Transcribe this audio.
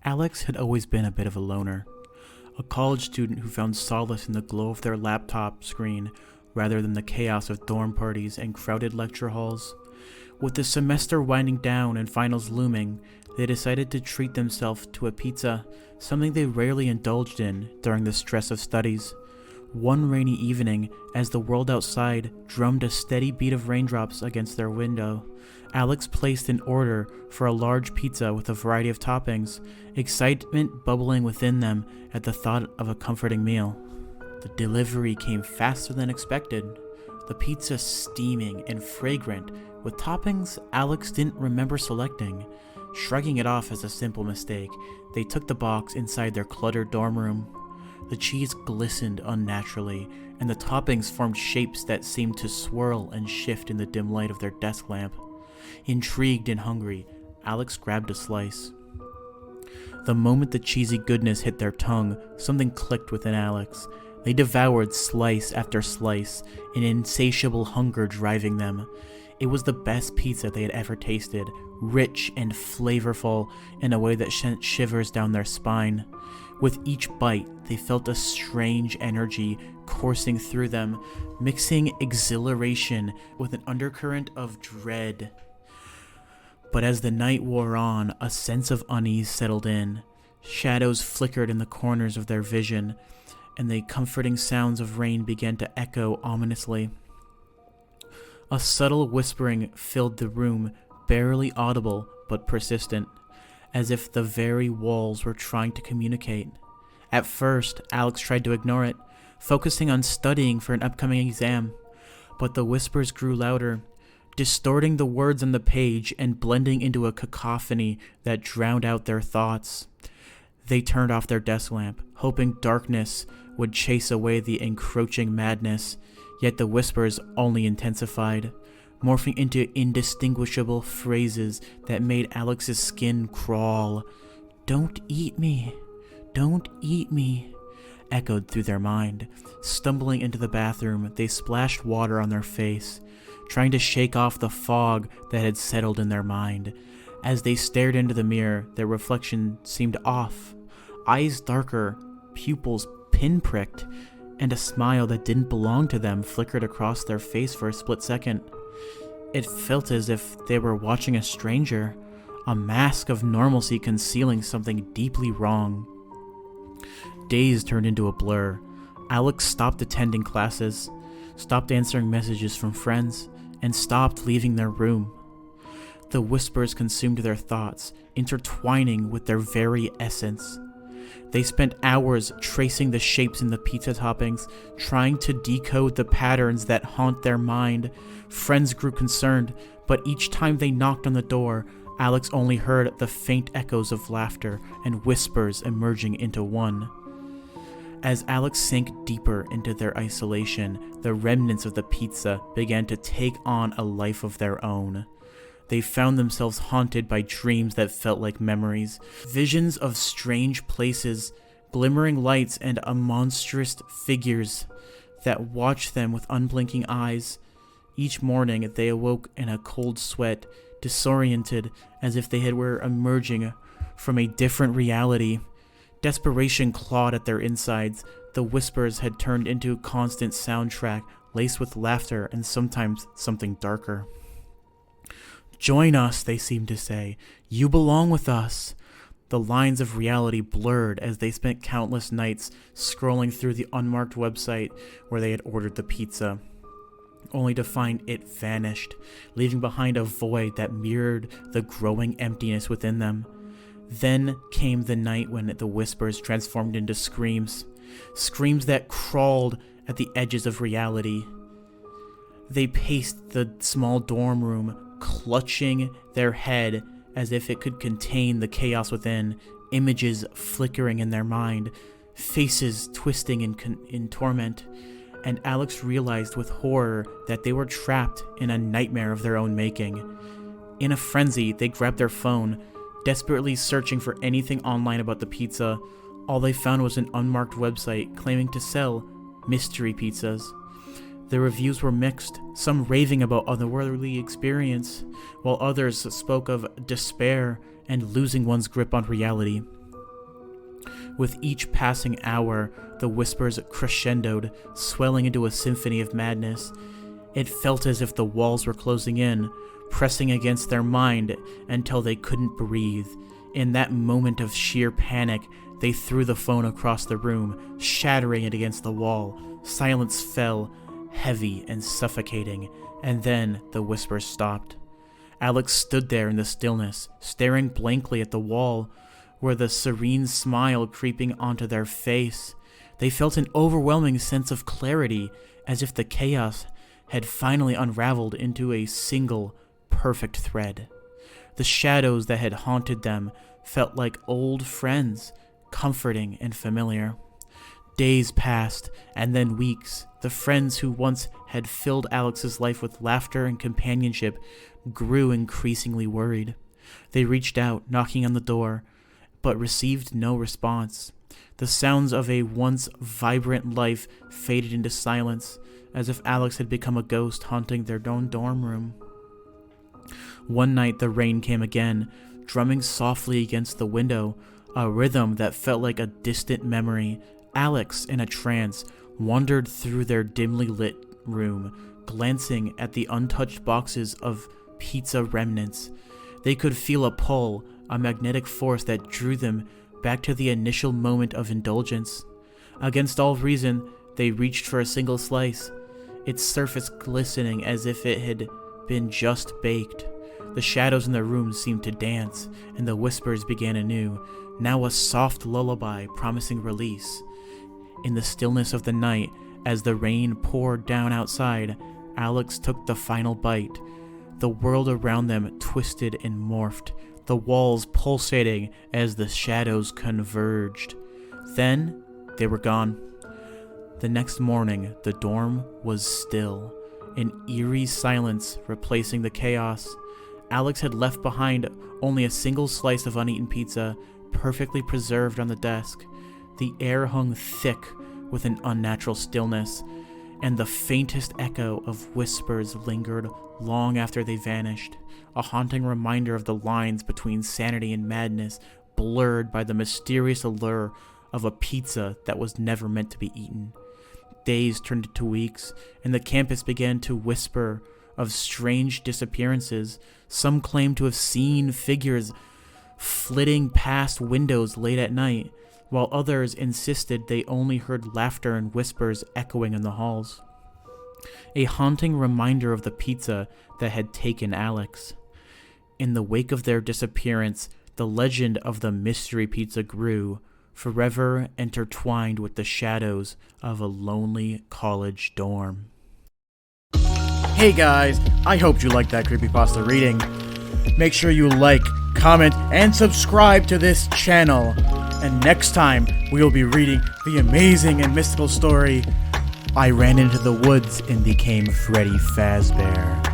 Alex had always been a bit of a loner, a college student who found solace in the glow of their laptop screen rather than the chaos of dorm parties and crowded lecture halls. With the semester winding down and finals looming, they decided to treat themselves to a pizza, something they rarely indulged in during the stress of studies. One rainy evening, as the world outside drummed a steady beat of raindrops against their window, Alex placed an order for a large pizza with a variety of toppings, excitement bubbling within them at the thought of a comforting meal. The delivery came faster than expected, the pizza steaming and fragrant, with toppings Alex didn't remember selecting. Shrugging it off as a simple mistake, they took the box inside their cluttered dorm room. The cheese glistened unnaturally, and the toppings formed shapes that seemed to swirl and shift in the dim light of their desk lamp. Intrigued and hungry, Alex grabbed a slice. The moment the cheesy goodness hit their tongue, something clicked within Alex. They devoured slice after slice, an insatiable hunger driving them. It was the best pizza they had ever tasted, rich and flavorful in a way that sent shivers down their spine. With each bite, they felt a strange energy coursing through them, mixing exhilaration with an undercurrent of dread. But as the night wore on, a sense of unease settled in. Shadows flickered in the corners of their vision, and the comforting sounds of rain began to echo ominously. A subtle whispering filled the room, barely audible but persistent, as if the very walls were trying to communicate. At first, Alex tried to ignore it, focusing on studying for an upcoming exam, but the whispers grew louder, distorting the words on the page and blending into a cacophony that drowned out their thoughts. They turned off their desk lamp, hoping darkness would chase away the encroaching madness, yet the whispers only intensified, morphing into indistinguishable phrases that made Alex's skin crawl. "Don't eat me. Don't eat me," echoed through their mind. Stumbling into the bathroom, they splashed water on their face, trying to shake off the fog that had settled in their mind. As they stared into the mirror, their reflection seemed off. Eyes darker, pupils pinpricked, and a smile that didn't belong to them flickered across their face for a split second. It felt as if they were watching a stranger, a mask of normalcy concealing something deeply wrong. Days turned into a blur. Alex stopped attending classes, stopped answering messages from friends, and stopped leaving their room. The whispers consumed their thoughts, intertwining with their very essence. They spent hours tracing the shapes in the pizza toppings, trying to decode the patterns that haunt their mind. Friends grew concerned, but each time they knocked on the door, Alex only heard the faint echoes of laughter and whispers emerging into one. As Alex sank deeper into their isolation, the remnants of the pizza began to take on a life of their own. They found themselves haunted by dreams that felt like memories, visions of strange places, glimmering lights, and monstrous figures that watched them with unblinking eyes. Each morning, they awoke in a cold sweat, disoriented as if they were emerging from a different reality. Desperation clawed at their insides. The whispers had turned into a constant soundtrack, laced with laughter and sometimes something darker. "Join us," they seemed to say. "You belong with us." The lines of reality blurred as they spent countless nights scrolling through the unmarked website where they had ordered the pizza, only to find it vanished, leaving behind a void that mirrored the growing emptiness within them. Then came the night when the whispers transformed into screams, screams that crawled at the edges of reality. They paced the small dorm room, clutching their head as if it could contain the chaos within, images flickering in their mind, faces twisting in torment, and Alex realized with horror that they were trapped in a nightmare of their own making. In a frenzy, they grabbed their phone, desperately searching for anything online about the pizza. All they found was an unmarked website claiming to sell mystery pizzas. The reviews were mixed, some raving about otherworldly experience, while others spoke of despair and losing one's grip on reality. With each passing hour, the whispers crescendoed, swelling into a symphony of madness. It felt as if the walls were closing in, pressing against their mind until they couldn't breathe. In that moment of sheer panic, they threw the phone across the room, shattering it against the wall. Silence fell, heavy and suffocating, and then the whispers stopped. Alex stood there in the stillness, staring blankly at the wall, where the serene smile creeping onto their face. They felt an overwhelming sense of clarity, as if the chaos had finally unraveled into a single, perfect thread. The shadows that had haunted them felt like old friends, comforting and familiar. Days passed, and then weeks. The friends who once had filled Alex's life with laughter and companionship grew increasingly worried. They reached out, knocking on the door, but received no response. The sounds of a once vibrant life faded into silence, as if Alex had become a ghost haunting their own dorm room. One night the rain came again, drumming softly against the window, a rhythm that felt like a distant memory. Alex, in a trance, wandered through their dimly lit room, glancing at the untouched boxes of pizza remnants. They could feel a pull, a magnetic force that drew them back to the initial moment of indulgence. Against all reason, they reached for a single slice, its surface glistening as if it had been just baked. The shadows in the room seemed to dance, and the whispers began anew, now a soft lullaby promising release. In the stillness of the night, as the rain poured down outside, Alex took the final bite. The world around them twisted and morphed, the walls pulsating as the shadows converged. Then, they were gone. The next morning, the dorm was still, an eerie silence replacing the chaos. Alex had left behind only a single slice of uneaten pizza, perfectly preserved on the desk. The air hung thick with an unnatural stillness, and the faintest echo of whispers lingered long after they vanished, a haunting reminder of the lines between sanity and madness, blurred by the mysterious allure of a pizza that was never meant to be eaten. Days turned into weeks, and the campus began to whisper of strange disappearances. Some claimed to have seen figures flitting past windows late at night, while others insisted they only heard laughter and whispers echoing in the halls. A haunting reminder of the pizza that had taken Alex. In the wake of their disappearance, the legend of the mystery pizza grew, forever intertwined with the shadows of a lonely college dorm. Hey guys, I hoped you liked that Creepypasta reading. Make sure you like, comment, and subscribe to this channel. And next time, we will be reading the amazing and mystical story, I Ran Into the Woods and Became Freddy Fazbear.